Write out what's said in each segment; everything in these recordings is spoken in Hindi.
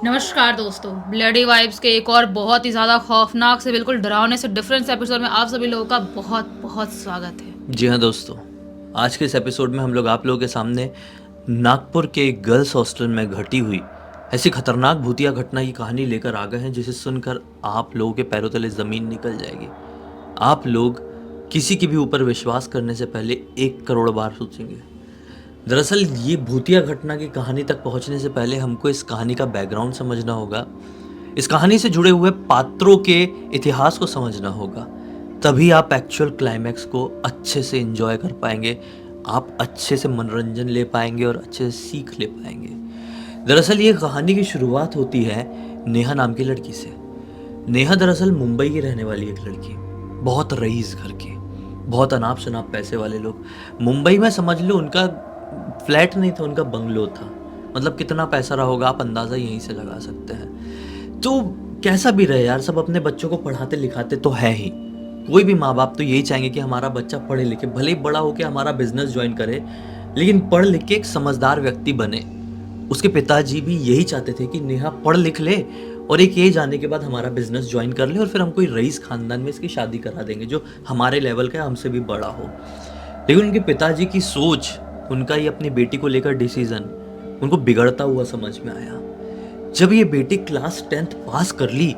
नमस्कार दोस्तों, ब्लडी वाइब्स के एक और बहुत ही ज़्यादा खौफनाक से बिल्कुल डरावने से डिफरेंस एपिसोड में आप सभी लोगों का बहुत बहुत स्वागत है। जी हाँ दोस्तों, आज के इस एपिसोड में हम लोग आप लोगों के सामने नागपुर के एक गर्ल्स हॉस्टल में घटी हुई ऐसी खतरनाक भूतिया घटना की कहानी लेकर आ गए हैं जिसे सुनकर आप लोगों के पैरों तले ज़मीन निकल जाएगी। आप लोग किसी के भी ऊपर विश्वास करने से पहले 1 करोड़ बार सोचेंगे। दरअसल ये भूतिया घटना की कहानी तक पहुंचने से पहले हमको इस कहानी का बैकग्राउंड समझना होगा। इस कहानी से जुड़े हुए पात्रों के इतिहास को समझना होगा, तभी आप एक्चुअल क्लाइमैक्स को अच्छे से एंजॉय कर पाएंगे, आप अच्छे से मनोरंजन ले पाएंगे और अच्छे से सीख ले पाएंगे। दरअसल ये कहानी की शुरुआत होती है नेहा नाम की लड़की से। नेहा दरअसल मुंबई की रहने वाली एक लड़की, बहुत रईस घर की, बहुत अनाप शनाप पैसे वाले लोग। मुंबई में समझ लो उनका फ्लैट नहीं था, उनका बंगलो था। मतलब कितना पैसा रहा होगा आप अंदाज़ा यहीं से लगा सकते हैं। तो कैसा भी रहे यार, सब अपने बच्चों को पढ़ाते लिखाते तो है ही। कोई भी माँ बाप तो यही चाहेंगे कि हमारा बच्चा पढ़े लिखे, भले ही बड़ा होकर हमारा बिजनेस ज्वाइन करे, लेकिन पढ़ लिख के एक समझदार व्यक्ति बने। उसके पिताजी भी यही चाहते थे कि नेहा पढ़ लिख ले और एक एज आने के बाद हमारा बिजनेस ज्वाइन कर ले और फिर हम कोई रईस खानदान में इसकी शादी करा देंगे जो हमारे लेवल का हमसे भी बड़ा हो। लेकिन उनके पिताजी की सोच, उनका ये अपनी बेटी को लेकर डिसीजन उनको बिगड़ता हुआ समझ में आया। जब ये बेटी क्लास 10th पास कर ली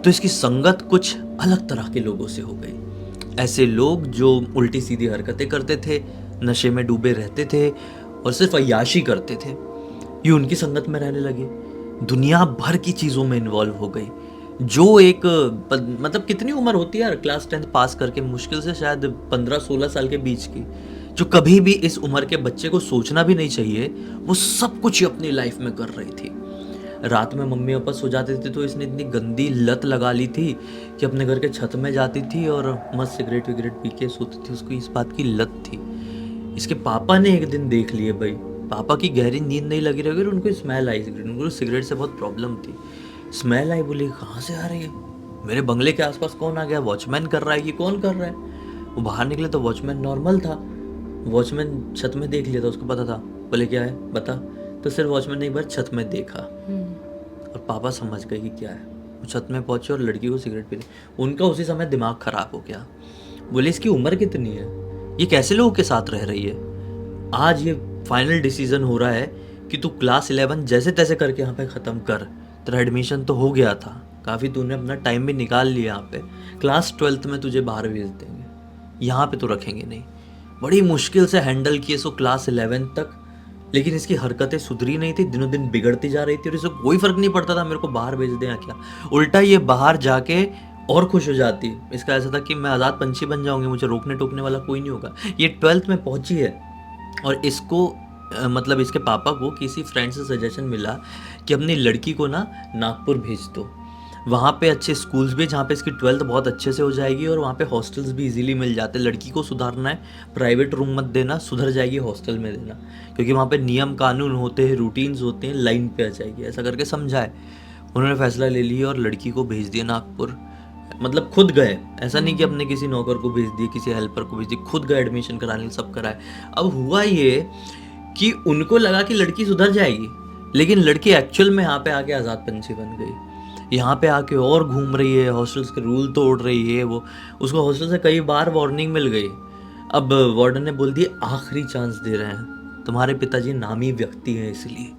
तो इसकी संगत कुछ अलग तरह के लोगों से हो गई। ऐसे लोग जो उल्टी सीधी हरकतें करते थे, नशे में डूबे रहते थे और सिर्फ अय्याशी करते थे, ये उनकी संगत में रहने लगे। दुनिया भर की चीज़ों में इन्वॉल्व हो गई। जो एक मतलब कितनी उम्र होती है यार क्लास 10th पास करके, मुश्किल से शायद 15-16 साल के बीच की, जो कभी भी इस उम्र के बच्चे को सोचना भी नहीं चाहिए, वो सब कुछ अपनी लाइफ में कर रही थी। रात में मम्मी पापा सो जाते थे तो इसने इतनी गंदी लत लगा ली थी कि अपने घर के छत में जाती थी और मस्त सिगरेट विगरेट पी के सोती थी। उसको इस बात की लत थी। इसके पापा ने एक दिन देख लिए, भाई पापा की गहरी नींद नहीं लगी रही और उनको स्मेल आई सिगरेट, उनको सिगरेट से बहुत प्रॉब्लम थी। स्मेल आई, बोली कहाँ से आ रही है, मेरे बंगले के आसपास कौन आ गया, वॉचमैन कर रहा है कि कौन कर रहा है। वो बाहर निकले तो वॉचमैन नॉर्मल था। वॉचमैन छत में देख लिया था, उसको पता था। बोले क्या है बता, तो सिर्फ वॉचमैन ने एक बार छत में देखा और पापा समझ गए कि क्या है। वो छत में पहुंचे और लड़की को सिगरेट पी ली। उनका उसी समय दिमाग खराब हो गया। बोले इसकी उम्र कितनी है, ये कैसे लोगों के साथ रह रही है। आज ये फाइनल डिसीजन हो रहा है कि तू क्लास 11 जैसे तैसे करके यहाँ पे ख़त्म कर। तेरा एडमिशन तो हो गया था, काफ़ी तूने अपना टाइम भी निकाल लिया यहाँ पे। क्लास 12th में तुझे बाहर भेज देंगे, यहाँ पे तो रखेंगे नहीं। बड़ी मुश्किल से हैंडल किए इसको क्लास 11 तक, लेकिन इसकी हरकतें सुधरी नहीं थी, दिनों दिन बिगड़ती जा रही थी और इसे कोई फ़र्क नहीं पड़ता था मेरे को बाहर भेज दें या क्या। उल्टा ये बाहर जाके और खुश हो जाती। इसका ऐसा था कि मैं आज़ाद पंछी बन जाऊंगी, मुझे रोकने टोकने वाला कोई नहीं होगा। ये 12th में पहुंची है और इसको मतलब इसके पापा को किसी फ्रेंड से सजेशन मिला कि अपनी लड़की को ना नागपुर भेज दो। वहाँ पे अच्छे स्कूल्स भी, जहाँ पे इसकी 12th बहुत अच्छे से हो जाएगी और वहाँ पे हॉस्टल्स भी इजीली मिल जाते हैं। लड़की को सुधारना है, प्राइवेट रूम मत देना, सुधर जाएगी हॉस्टल में देना, क्योंकि वहाँ पे नियम कानून होते हैं, रूटीन्स होते हैं, लाइन पे आ जाएगी। ऐसा करके समझाए। उन्होंने फैसला ले लिया और लड़की को भेज दिया नागपुर। मतलब खुद गए, ऐसा नहीं कि अपने किसी नौकर को भेज दिए, किसी हेल्पर को भेज दिए, खुद गए एडमिशन कराने, सब कराए। अब हुआ ये कि उनको लगा कि लड़की सुधर जाएगी, लेकिन लड़की एक्चुअल में यहाँ पे आके आज़ाद पंछी बन गई। यहाँ पे आके और घूम रही है, हॉस्टल्स के रूल तोड़ रही है। वो उसको हॉस्टल से कई बार वार्निंग मिल गई। अब वार्डन ने बोल दिया आखिरी चांस दे रहे हैं, तुम्हारे पिताजी नामी व्यक्ति हैं, इसलिए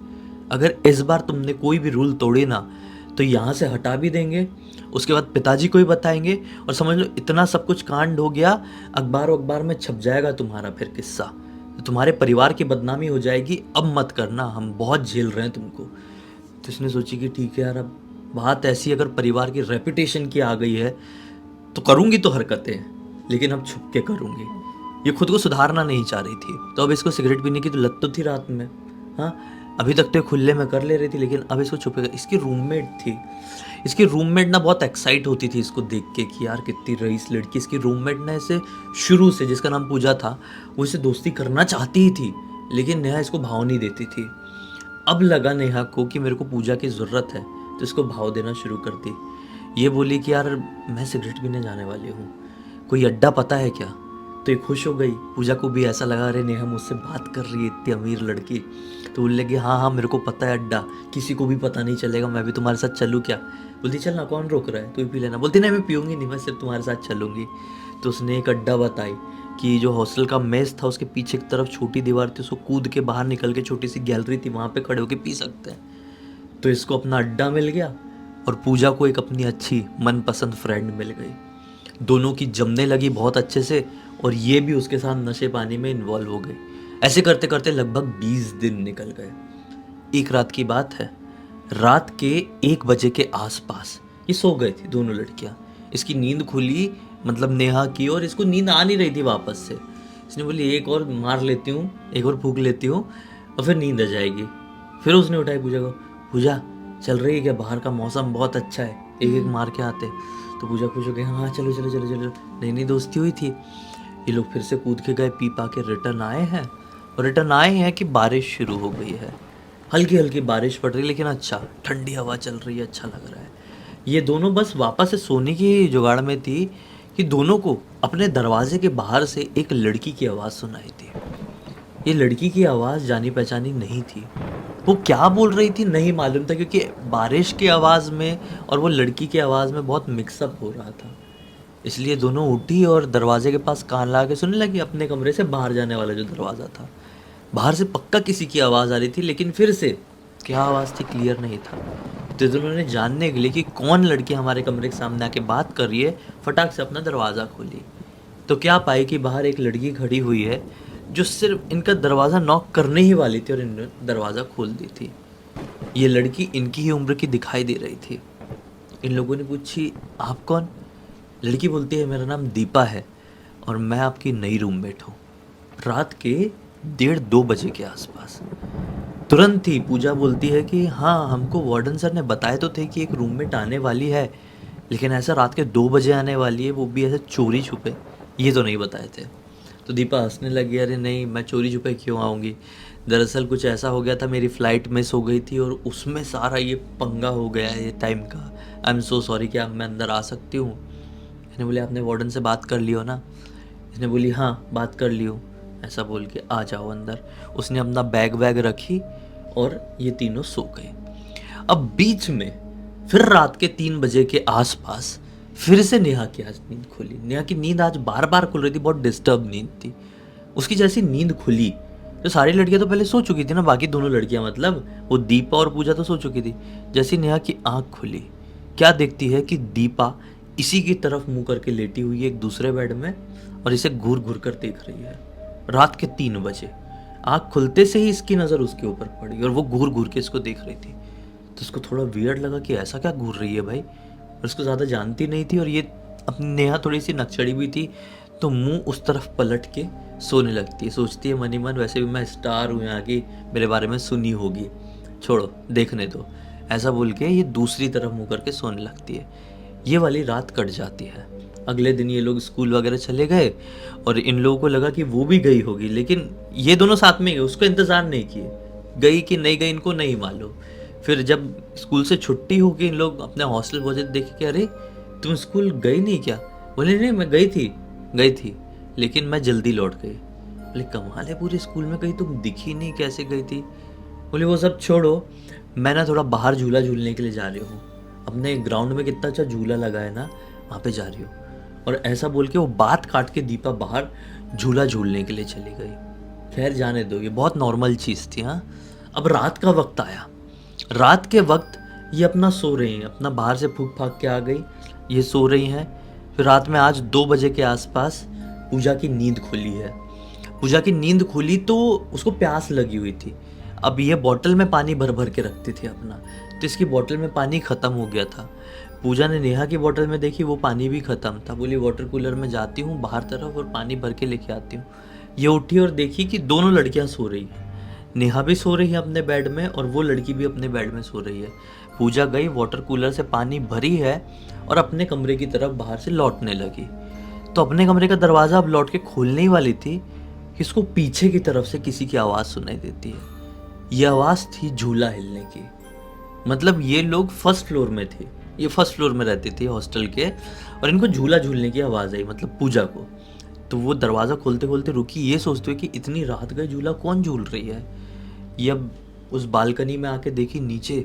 अगर इस बार तुमने कोई भी रूल तोड़े ना तो यहाँ से हटा भी देंगे, उसके बाद पिताजी को ही बताएंगे और समझ लो इतना सब कुछ कांड हो गया, अखबार में छप जाएगा तुम्हारा फिर किस्सा, तो तुम्हारे परिवार की बदनामी हो जाएगी। अब मत करना, हम बहुत झेल रहे हैं तुमको। तो इसने सोची कि ठीक है यार, अब बात ऐसी अगर परिवार की रेपुटेशन की आ गई है तो करूँगी तो हरकतें, लेकिन अब छुप के करूँगी। ये खुद को सुधारना नहीं चाह रही थी, तो अब इसको सिगरेट पीने की तो लत तो थी रात में। हाँ, अभी तक तो खुले में कर ले रही थी, लेकिन अब इसको छुपेगा। इसकी रूममेट थी, इसकी रूममेट ना बहुत एक्साइट होती थी इसको देख के कि यार कितनी रईस लड़की। इसकी रूममेट ना इसे शुरू से, जिसका नाम पूजा था, वो इसे दोस्ती करना चाहती ही थी, लेकिन नेहा इसको भाव नहीं देती थी। अब लगा नेहा को कि मेरे को पूजा की ज़रूरत है, तो इसको भाव देना शुरू कर दी। ये बोली कि यार मैं सिगरेट पीने जाने वाली हूँ, कोई अड्डा पता है क्या। तो ये खुश हो गई। पूजा को भी ऐसा लगा अरे नेहा मुझसे बात कर रही है, इतनी अमीर लड़की। तो बोलने लगी हाँ हाँ मेरे को पता है अड्डा, किसी को भी पता नहीं चलेगा, मैं भी तुम्हारे साथ चलूँ क्या? बोलती चल ना, कौन रोक रहा है, तू ही पी लेना। बोलती नहीं मैं पीऊँगी नहीं, मैं सिर्फ तुम्हारे साथ चलूँगी। तो उसने एक अड्डा बताई कि जो हॉस्टल का मेस था उसके पीछे की तरफ छोटी दीवार थी, उसको कूद के बाहर निकल के छोटी सी गैलरी थी, वहाँ पे खड़े होके पी सकते हैं। तो इसको अपना अड्डा मिल गया और पूजा को एक अपनी अच्छी मनपसंद फ्रेंड मिल गई। दोनों की जमने लगी बहुत अच्छे से और ये भी उसके साथ नशे पानी में इन्वॉल्व हो गई। ऐसे करते करते लगभग 20 दिन निकल गए। एक रात की बात है, रात के 1 बजे के आसपास ये सो गई थी दोनों लड़कियां। इसकी नींद खुली, मतलब नेहा की, और इसको नींद आ नहीं रही थी वापस से। इसने बोली एक और मार लेती हूँ, एक और फूंक लेती हूँ और फिर नींद आ जाएगी। फिर उसने उठाई पूजा को, पूजा चल रही है क्या, बाहर का मौसम बहुत अच्छा है, एक एक मार के आते। तो पूजा खुश हो गई, हाँ चलो चलो चलो चलो। नई नई दोस्ती हुई थी। ये लोग फिर से कूद के गए, पी पा के रिटर्न आए हैं। और रिटर्न आए हैं कि बारिश शुरू हो गई है, हल्की हल्की बारिश पड़ रही है, लेकिन अच्छा ठंडी हवा चल रही है, अच्छा लग रहा है। ये दोनों बस वापस से सोने की जुगाड़ में थी कि दोनों को अपने दरवाजे के बाहर से एक लड़की की आवाज़ सुनाई थी। ये लड़की की आवाज़ जानी पहचानी नहीं थी। वो क्या बोल रही थी नहीं मालूम था, क्योंकि बारिश की आवाज़ में और वो लड़की की आवाज़ में बहुत मिक्सअप हो रहा था। इसलिए दोनों उठी और दरवाजे के पास कान लगा के सुनने लगी, अपने कमरे से बाहर जाने वाला जो दरवाज़ा था। बाहर से पक्का किसी की आवाज़ आ रही थी, लेकिन फिर से क्या आवाज़ थी क्लियर नहीं था। तो दोनों ने जानने के लिए कि कौन लड़की हमारे कमरे के सामने आके बात कर रही है, फटाक से अपना दरवाज़ा खोली। तो क्या पाई कि बाहर एक लड़की खड़ी हुई है जो सिर्फ इनका दरवाज़ा नॉक करने ही वाली थी और इन्होंने दरवाज़ा खोल दी थी। ये लड़की इनकी ही उम्र की दिखाई दे रही थी। इन लोगों ने पूछी आप कौन? लड़की बोलती है मेरा नाम दीपा है और मैं आपकी नई रूममेट हूँ। रात के 1:30-2 बजे के आसपास तुरंत ही पूजा बोलती है कि हाँ हमको वार्डन सर ने बताए तो थे कि एक रूममेट आने वाली है, लेकिन ऐसा रात के 2 बजे आने वाली है, वो भी ऐसे चोरी छुपे, ये तो नहीं बताए थे। तो दीपा हंसने लगी, अरे नहीं मैं चोरी छुपे क्यों आऊँगी, दरअसल कुछ ऐसा हो गया था, मेरी फ़्लाइट मिस हो गई थी और उसमें सारा ये पंगा हो गया है ये टाइम का। आई एम सो सॉरी, क्या मैं अंदर आ सकती हूँ? इसने बोले आपने वार्डन से बात कर ली हो ना? इसने बोली हाँ बात कर ली हूँ। ऐसा बोल के आ जाओ अंदर। उसने अपना बैग रखी और ये तीनों सो गए। अब बीच में फिर रात के 3 बजे के आसपास फिर से नेहा की आज नींद खुली। नेहा की नींद आज बार बार खुल रही थी, बहुत डिस्टर्ब नींद थी। उसकी जैसी नींद खुली तो सारी लड़कियां तो पहले सो चुकी थी ना, बाकी दोनों लड़कियां मतलब वो दीपा और पूजा तो सो चुकी थी। जैसी नेहा की आंख खुली, क्या देखती है कि दीपा इसी की तरफ मुंह करके लेटी हुई है एक दूसरे बेड में और इसे घूर घूर कर देख रही है। रात के 3 बजे आंख खुलते से ही इसकी नज़र उसके ऊपर पड़ी और वो घूर घूर के इसको देख रही थी। तो उसको थोड़ा वियर्ड लगा कि ऐसा क्या घूर रही है भाई, और उसको ज़्यादा जानती नहीं थी और ये अपनी नेहा थोड़ी सी नक्चड़ी भी थी, तो मुंह उस तरफ पलट के सोने लगती है। सोचती है मन ही मन वैसे भी मैं स्टार हूँ यहाँ की, मेरे बारे में सुनी होगी, छोड़ो देखने दो, ऐसा बोल के ये दूसरी तरफ मुँह करके सोने लगती है। ये वाली रात कट जाती है। अगले दिन ये लोग स्कूल वगैरह चले गए और इन लोगों को लगा कि वो भी गई होगी, लेकिन ये दोनों साथ में गए, उसको इंतज़ार नहीं किए, गई कि नहीं गई इनको नहीं मालूम। फिर जब स्कूल से छुट्टी होगी इन लोग अपने हॉस्टल पहुँचे, देखे कि अरे तुम स्कूल गई नहीं क्या? बोले नहीं मैं गई थी लेकिन मैं जल्दी लौट गई। बोले कमाल है, पूरे स्कूल में कहीं तुम दिखी नहीं, कैसे गई थी? बोले वो सब छोड़ो, मैं ना थोड़ा बाहर झूला झूलने के लिए जा रही हूँ, अपने ग्राउंड में कितना अच्छा झूला लगा है ना, वहाँ पे जा रही हूँ। और ऐसा बोल के वो बात काट के दीपा बाहर झूला झूलने के लिए चली गई। खैर जाने दो, ये बहुत नॉर्मल चीज़ थी। हाँ, अब रात का वक्त आया। रात के वक्त ये अपना सो रही हैं, अपना बाहर से फूंक फाक के आ गई, ये सो रही हैं। फिर रात में आज 2 बजे के आसपास पूजा की नींद खुली है। पूजा की नींद खुली तो उसको प्यास लगी हुई थी। अब ये बॉटल में पानी भर भर के रखती थी अपना, तो इसकी बॉटल में पानी ख़त्म हो गया था। पूजा ने नेहा की बोतल में देखी, वो पानी भी ख़त्म था। बोली वाटर कूलर में जाती हूँ बाहर तरफ और पानी भर के लेके आती हूँ। ये उठी और देखी कि दोनों लड़कियाँ सो रही हैं। नेहा भी सो रही है अपने बेड में और वो लड़की भी अपने बेड में सो रही है। पूजा गई, वाटर कूलर से पानी भरी है और अपने कमरे की तरफ बाहर से लौटने लगी। तो अपने कमरे का दरवाज़ा अब लौट के खोलने ही वाली थी कि इसको पीछे की तरफ से किसी की आवाज़ सुनाई देती है। ये आवाज़ थी झूला हिलने की। मतलब ये लोग फर्स्ट फ्लोर में थे, ये फर्स्ट फ्लोर में रहते थे हॉस्टल के, और इनको झूला झूलने की आवाज़ आई, मतलब पूजा को। तो वो दरवाज़ा खोलते खोलते रुकी, ये सोचते हुए कि इतनी रात गए झूला कौन झूल रही है। ये अब उस बालकनी में आके देखी नीचे,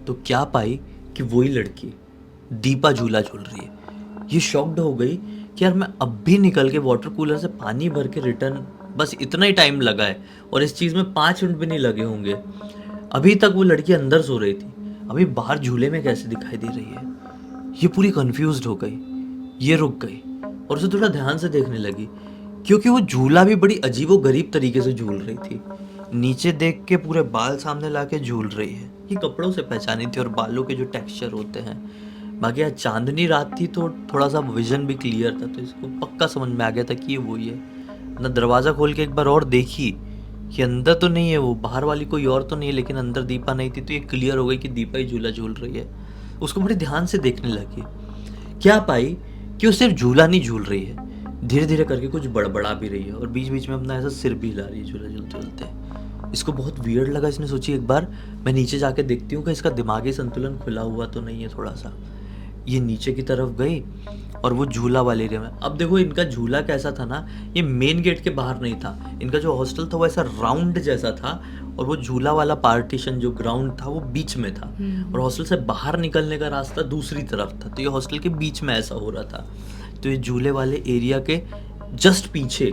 तो क्या पाई कि वही लड़की दीपा झूला झूल रही है। ये शॉक्ड हो गई कि यार मैं अब भी निकल के वाटर कूलर से पानी भर के रिटर्न, बस इतना ही टाइम लगा है और इस चीज़ में 5 मिनट भी नहीं लगे होंगे। अभी तक वो लड़की अंदर सो रही थी, अभी बाहर झूले में कैसे दिखाई दे रही है। ये पूरी कंफ्यूज्ड हो गई, ये रुक गई और उसे थोड़ा ध्यान से देखने लगी, क्योंकि वो झूला भी बड़ी अजीबो गरीब तरीके से झूल रही थी। नीचे देख के पूरे बाल सामने लाके झूल रही है। ये कपड़ों से पहचानी थी और बालों के जो टेक्सचर होते हैं। बाकी आज चांदनी रात थी तो थोड़ा सा विजन भी क्लियर था, तो इसको पक्का समझ में आ गया था कि ये वही है ना। दरवाज़ा खोल के एक बार और देखी कि अंदर तो नहीं है वो, बाहर वाली कोई और तो नहीं है, लेकिन अंदर दीपा नहीं थी, तो ये क्लियर हो गई कि दीपा ही झूला झूल रही है। उसको बड़े ध्यान से देखने लगी, क्या पाई कि वो सिर्फ झूला नहीं झूल रही है, धीरे धीरे करके कुछ बड़बड़ा भी रही है और बीच बीच में अपना ऐसा सिर भी हिला रही है झूला झूलते झूलते। इसको बहुत वियर्ड लगा, इसने सोची एक बार मैं नीचे जाके देखती हूँ कि इसका दिमागी संतुलन खुला हुआ तो नहीं है थोड़ा सा। ये नीचे की तरफ गई और वो झूला वाले एरिया में, अब देखो इनका झूला कैसा था ना, ये मेन गेट के बाहर नहीं था, इनका जो हॉस्टल था वो ऐसा राउंड जैसा था और वो झूला वाला पार्टीशन जो ग्राउंड था वो बीच में था और हॉस्टल से बाहर निकलने का रास्ता दूसरी तरफ था। तो ये हॉस्टल के बीच में ऐसा हो रहा था। तो ये झूले वाले एरिया के जस्ट पीछे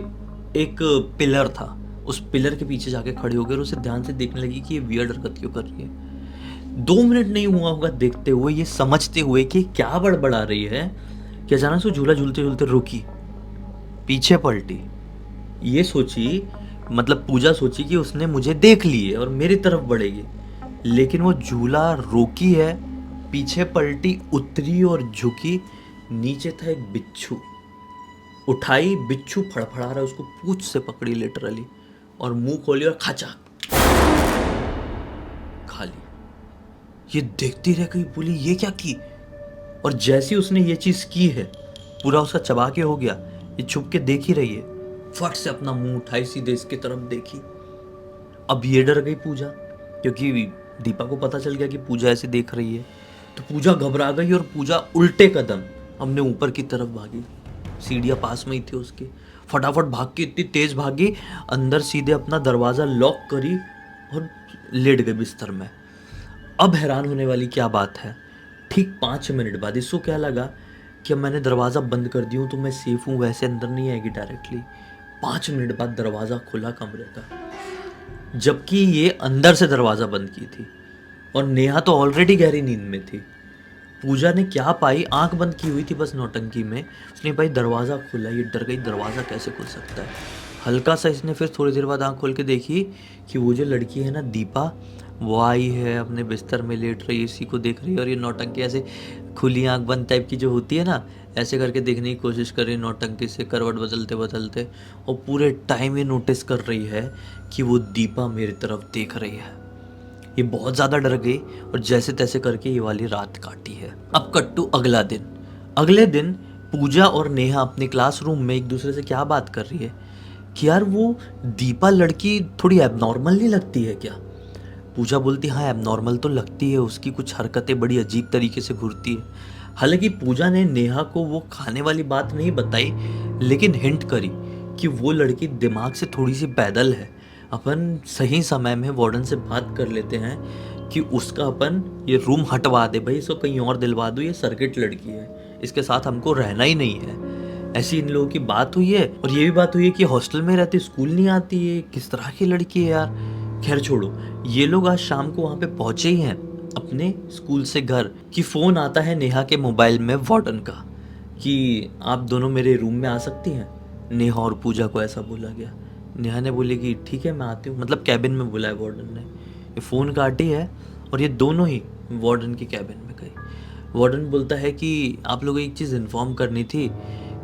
एक पिलर था, उस पिलर के पीछे जाके खड़े हो गए और उसे ध्यान से देखने लगी कि ये वियर्ड हरकत क्यों कर रही है। 2 मिनट नहीं हुआ होगा देखते हुए, ये समझते हुए कि क्या बड़बड़ा रही है, कि अचानक से झूला झूलते झूलते रुकी, पीछे पलटी। ये सोची, मतलब पूजा सोची कि उसने मुझे देख ली है और मेरी तरफ बढ़ेगी, लेकिन वो झूला रोकी है, पीछे पलटी, उतरी और झुकी। नीचे था एक बिच्छू, उठाई, बिच्छू फड़फड़ा रहा है, उसको पूंछ से पकड़ी लिटरली और मुंह खोली और खचा खाली। ये देखती रह गई, बोली ये क्या की। और जैसी उसने ये चीज की है, पूरा उसका चबा के हो गया। ये छुप के देख ही रही है, फट से अपना मुंह उठाई, सीधे इसकी तरफ देखी। अब ये डर गई पूजा, क्योंकि दीपा को पता चल गया कि पूजा ऐसे देख रही है। तो पूजा घबरा गई और पूजा उल्टे कदम हमने ऊपर की तरफ भागी। सीढ़ियाँ पास में ही थी उसकी, फटाफट भाग के इतनी तेज भागी, अंदर सीधे अपना दरवाज़ा लॉक करी और लेट गई बिस्तर में। अब हैरान होने वाली क्या बात है, ठीक 5 मिनट बाद इसको क्या लगा कि अब मैंने दरवाज़ा बंद कर दिया हूँ तो मैं सेफ हूँ, वैसे अंदर नहीं आएगी डायरेक्टली। 5 मिनट बाद दरवाज़ा खुला कमरे का, जबकि ये अंदर से दरवाज़ा बंद की थी और नेहा तो ऑलरेडी गहरी नींद में थी। पूजा ने क्या पाई, आंख बंद की हुई थी बस नौटंकी में, उसने पाई दरवाज़ा खुला। ये डर गई, दरवाज़ा कैसे खुल सकता है। हल्का सा इसने फिर थोड़ी देर बाद आंख खोल के देखी कि वो जो लड़की है ना दीपा, वो आई है, अपने बिस्तर में लेट रही है, इसी को देख रही है और ये नौटंकी ऐसे खुली आंख बंद टाइप की जो होती है ना, ऐसे करके देखने की कोशिश कर रही है नौटंकी से, करवट बदलते बदलते, और पूरे टाइम ये नोटिस कर रही है कि वो दीपा मेरी तरफ देख रही है। ये बहुत ज़्यादा डर गई और जैसे तैसे करके ये वाली रात काटी है। अब कट्टू अगला दिन। अगले दिन पूजा और नेहा अपने क्लासरूम में एक दूसरे से क्या बात कर रही है कि यार वो दीपा लड़की थोड़ी एबनॉर्मल नहीं लगती है क्या। पूजा बोलती हाँ एबनॉर्मल तो लगती है, उसकी कुछ हरकतें बड़ी अजीब तरीके से घूरती है। हालांकि पूजा ने नेहा को वो खाने वाली बात नहीं बताई, लेकिन हिंट करी कि वो लड़की दिमाग से थोड़ी सी पैदल है। अपन सही समय में वार्डन से बात कर लेते हैं कि उसका अपन ये रूम हटवा दे, भाई इसको कहीं और दिलवा दो, ये सर्किट लड़की है, इसके साथ हमको रहना ही नहीं है। ऐसी इन लोगों की बात हुई है। और ये भी बात हुई है कि हॉस्टल में रहती, स्कूल नहीं आती है, किस तरह की लड़की है यार। खैर छोड़ो, ये लोग आज शाम को वहाँ पे पहुँचे ही हैं अपने स्कूल से घर कि फ़ोन आता है नेहा के मोबाइल में वार्डन का कि आप दोनों मेरे रूम में आ सकती हैं। नेहा और पूजा को ऐसा बोला गया। नेहा ने बोली कि ठीक है मैं आती हूँ, मतलब कैबिन में बोला है वार्डन ने। ये फ़ोन काटी है और ये दोनों ही वार्डन की कैबिन में गई। वार्डन बोलता है कि आप लोगों को एक चीज़ इन्फॉर्म करनी थी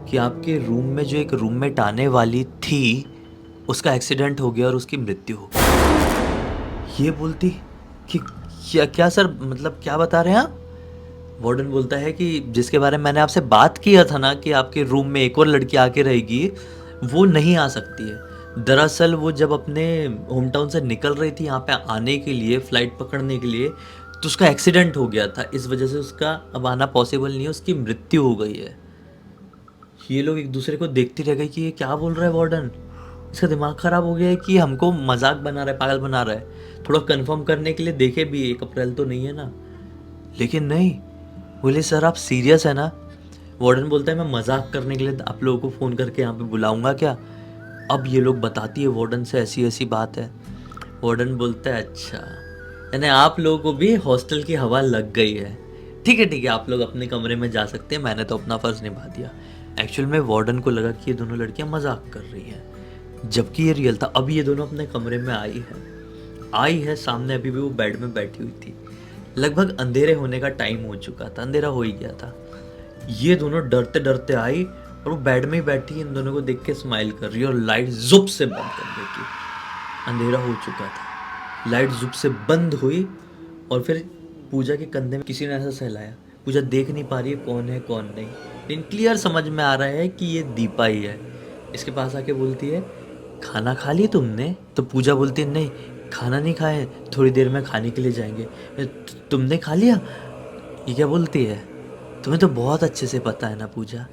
कि आपके रूम में जो एक रूममेट आने वाली थी उसका एक्सीडेंट हो गया और उसकी मृत्यु हो गई। ये बोलती कि क्या सर, मतलब क्या बता रहे हैं आप। वार्डन बोलता है कि जिसके बारे में मैंने आपसे बात किया था ना कि आपके रूम में एक और लड़की आके रहेगी, वो नहीं आ सकती है। दरअसल वो जब अपने होम टाउन से निकल रही थी यहाँ पे आने के लिए, फ़्लाइट पकड़ने के लिए, तो उसका एक्सीडेंट हो गया था, इस वजह से उसका अब आना पॉसिबल नहीं है, उसकी मृत्यु हो गई है। ये लोग एक दूसरे को देखते रह गए कि ये क्या बोल रहा है वार्डन, इसका दिमाग खराब हो गया है कि हमको मजाक बना रहा है, पागल बना रहा है। थोड़ा कंफर्म करने के लिए देखे भी 1 अप्रैल तो नहीं है ना, लेकिन नहीं, बोले सर आप सीरियस है ना। वार्डन बोलता है मैं मजाक करने के लिए आप लोगों को फ़ोन करके यहाँ पे बुलाऊंगा क्या। अब ये लोग बताती है वार्डन से ऐसी ऐसी बात है। वार्डन बोलता है अच्छा, यानी आप लोगों को भी हॉस्टल की हवा लग गई है, ठीक है आप लोग अपने कमरे में जा सकते हैं, मैंने तो अपना फ़र्ज़ निभा दिया। एक्चुअल में वार्डन को लगा कि ये दोनों लड़कियां मजाक कर रही हैं, जबकि ये रियल था। अब ये दोनों अपने कमरे में आई है, सामने अभी भी वो बेड में बैठी हुई थी। लगभग अंधेरे होने का टाइम हो चुका था, अंधेरा हो ही गया था। ये दोनों डरते डरते आई और वो बेड में ही बैठी इन दोनों को देख के स्माइल कर रही है और लाइट जुप से बंद कर देती। अंधेरा हो चुका था, लाइट जुप से बंद हुई और फिर पूजा के कंधे में किसी ने ऐसा सहलाया। पूजा देख नहीं पा रही है कौन है कौन नहीं, लेकिन क्लियर समझ में आ रहा है कि ये दीपा ही है। इसके पास आके बोलती है खाना खा लिया तुमने? तो पूजा बोलती है नहीं खाना नहीं खाए, थोड़ी देर में खाने के लिए जाएंगे। तुमने खा लिया? ये क्या बोलती है, तुम्हें तो बहुत अच्छे से पता है ना पूजा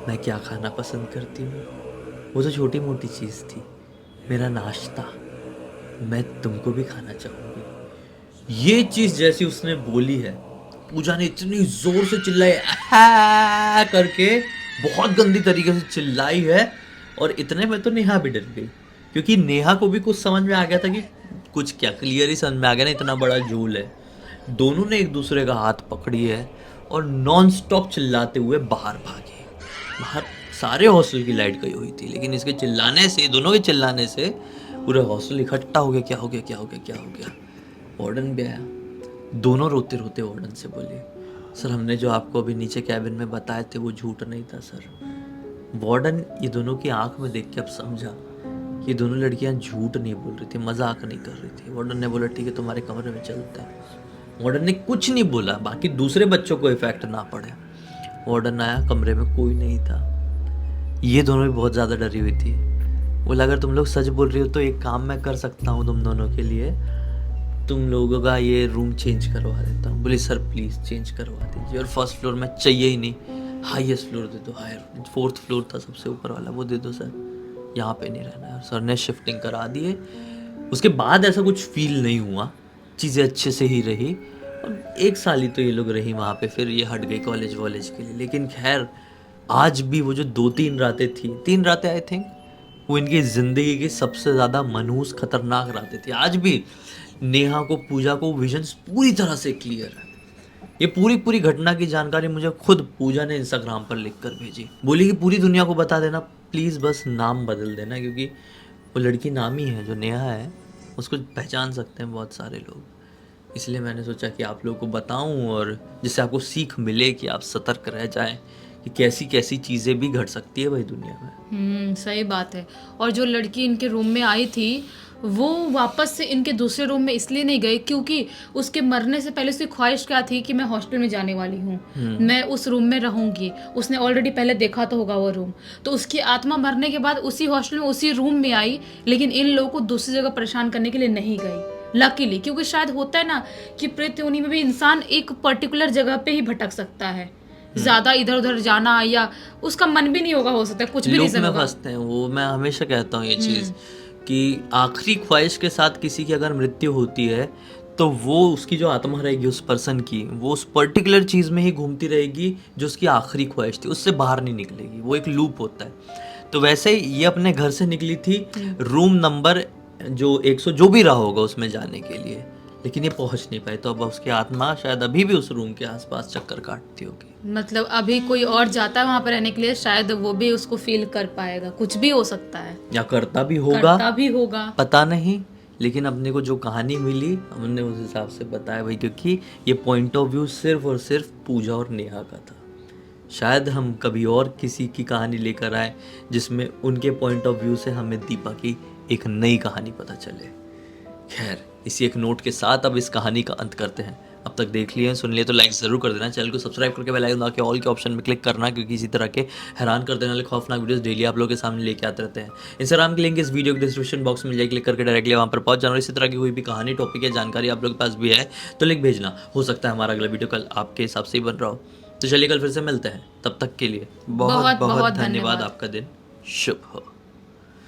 मैं क्या खाना पसंद करती हूँ। वो तो छोटी मोटी चीज़ थी, मेरा नाश्ता, मैं तुमको भी खाना चाहूँगी। ये चीज़ जैसी उसने बोली है, पूजा ने इतनी जोर से चिल्लाई करके, बहुत गंदी तरीके से चिल्लाई है। और इतने में तो नेहा भी डर गई, क्योंकि नेहा को भी कुछ समझ में आ गया था कि कुछ क्या, क्लियर ही समझ में आ गया ना, इतना बड़ा झूल है। दोनों ने एक दूसरे का हाथ पकड़ी है और नॉन स्टॉप चिल्लाते हुए बाहर भागे। बाहर सारे हॉस्टल की लाइट गई हुई थी, लेकिन इसके चिल्लाने से, दोनों के चिल्लाने से पूरा हॉस्टल इकट्ठा हो गया। क्या हो गया क्या हो गया क्या हो गया? वार्डन भी आया। दोनों रोते रोते वार्डन से बोले सर हमने जो आपको अभी नीचे कैबिन में बताए थे वो झूठ नहीं था सर। वार्डन ये दोनों की आंख में देख के अब समझा कि दोनों लड़कियां झूठ नहीं बोल रही थी, मजाक नहीं कर रही थी। वार्डन ने बोला ठीक है तुम्हारे कमरे में चलते हैं। वार्डन ने कुछ नहीं बोला, बाकी दूसरे बच्चों को इफेक्ट ना पड़े। वार्डन आया, कमरे में कोई नहीं था। ये दोनों भी बहुत ज़्यादा डरी हुई थी। बोला अगर तुम लोग सच बोल रही हो तो एक काम मैं कर सकता हूँ तुम दोनों के लिए, तुम लोगों का ये रूम चेंज करवा देता हूँ। बोली सर प्लीज़ चेंज करवा दीजिए, और फर्स्ट फ्लोर में चाहिए ही नहीं, हाईएस्ट फ्लोर दे दो, हायर 4th फ्लोर था सबसे ऊपर वाला, वो दे दो सर, यहाँ पे नहीं रहना है। सर ने शिफ्टिंग करा दिए। उसके बाद ऐसा कुछ फील नहीं हुआ, चीज़ें अच्छे से ही रही। और 1 साल ही तो ये लोग रही वहाँ पे, फिर ये हट गई कॉलेज वॉलेज के लिए। लेकिन खैर आज भी वो जो 2-3 रातें थी, 3 रातें आई थिंक, वो इनकी ज़िंदगी की सबसे ज़्यादा मनहूस खतरनाक रातें थी। आज भी नेहा को, पूजा को विजन्स पूरी तरह से क्लियर है। ये पूरी घटना की जानकारी मुझे खुद पूजा ने इंस्टाग्राम पर लिख कर भेजी। बोली कि पूरी दुनिया को बता देना प्लीज़, बस नाम बदल देना, क्योंकि वो लड़की नामी है जो नेहा है, उसको पहचान सकते हैं बहुत सारे लोग। इसलिए मैंने सोचा कि आप लोगों को बताऊं और जिससे आपको सीख मिले कि आप सतर्क रह जाएं कि कैसी कैसी चीज़ें भी घट सकती है भाई दुनिया में। सही बात है। और जो लड़की इनके रूम में आई थी वो वापस से इनके दूसरे रूम में इसलिए नहीं गई क्योंकि उसके मरने से पहले उसकी ख्वाहिश क्या थी कि मैं हॉस्टल में जाने वाली हूँ, मैं उस रूम में रहूंगी। उसने ऑलरेडी पहले देखा तो होगा वो रूम, तो उसकी आत्मा मरने के बाद उसी हॉस्टल में उसी रूम में आई, लेकिन इन लोगों को दूसरी जगह परेशान करने के लिए नहीं गई, लकीली। क्योंकि शायद होता है ना कि प्रेत योनि में भी इंसान एक पर्टिकुलर जगह पे ही भटक सकता है, ज्यादा इधर उधर जाना या उसका मन भी नहीं होगा, हो सकता है कुछ भी रीजन होगा। फंसते हैं वो, मैं हमेशा कहता हूँ ये चीज़ कि आखिरी ख्वाहिश के साथ किसी की अगर मृत्यु होती है तो वो उसकी जो आत्मा रहेगी उस पर्सन की, वो उस पर्टिकुलर चीज़ में ही घूमती रहेगी जो उसकी आखिरी ख्वाहिश थी, उससे बाहर नहीं निकलेगी। वो एक लूप होता है। तो वैसे ही ये अपने घर से निकली थी रूम नंबर जो 100 जो भी रहा होगा उसमें जाने के लिए, लेकिन ये पहुंच नहीं पाई। तो अब उसकी आत्मा शायद अभी भी उस रूम के आसपास चक्कर काटती होगी। मतलब अभी कोई और जाता है वहां पर रहने के लिए, शायद वो भी उसको फील कर पाएगा, कुछ भी हो सकता है, या करता भी होगा, पता नहीं। लेकिन अपने को जो कहानी मिली हमने उस हिसाब से बताया भाई, क्योंकि ये पॉइंट ऑफ व्यू सिर्फ और सिर्फ पूजा और नेहा का था। शायद हम कभी और किसी की कहानी लेकर आए जिसमें उनके पॉइंट ऑफ व्यू से हमें दीपा की एक नई कहानी पता चले। खैर इसी एक नोट के साथ अब इस कहानी का अंत करते हैं। अब तक देख लिए सुन लिए तो लाइक ज़रूर कर देना, चैनल को सब्सक्राइब करके बेल आइकन दबा के ऑल के ऑप्शन में क्लिक करना, क्योंकि इसी तरह के हैरान कर देने वाले खौफनाक वीडियोस डेली आप लोगों के सामने लेके आते रहते हैं। इंस्टाग्राम की लिंक इस वीडियो के डिस्क्रिप्शन बॉक्स में जाए, क्लिक करके डायरेक्टली वहाँ पर पहुंच जाना। इसी तरह की कोई भी कहानी, टॉपिक या जानकारी आप लोगों के पास भी है तो लिंक भेजना, हो सकता है हमारा अगला वीडियो कल आपके हिसाब से ही बन रहा हो। तो चलिए कल फिर से मिलते हैं, तब तक के लिए बहुत बहुत बहुत बहुत धन्यवाद। धन्यवाद। आपका दिन शुभ हो।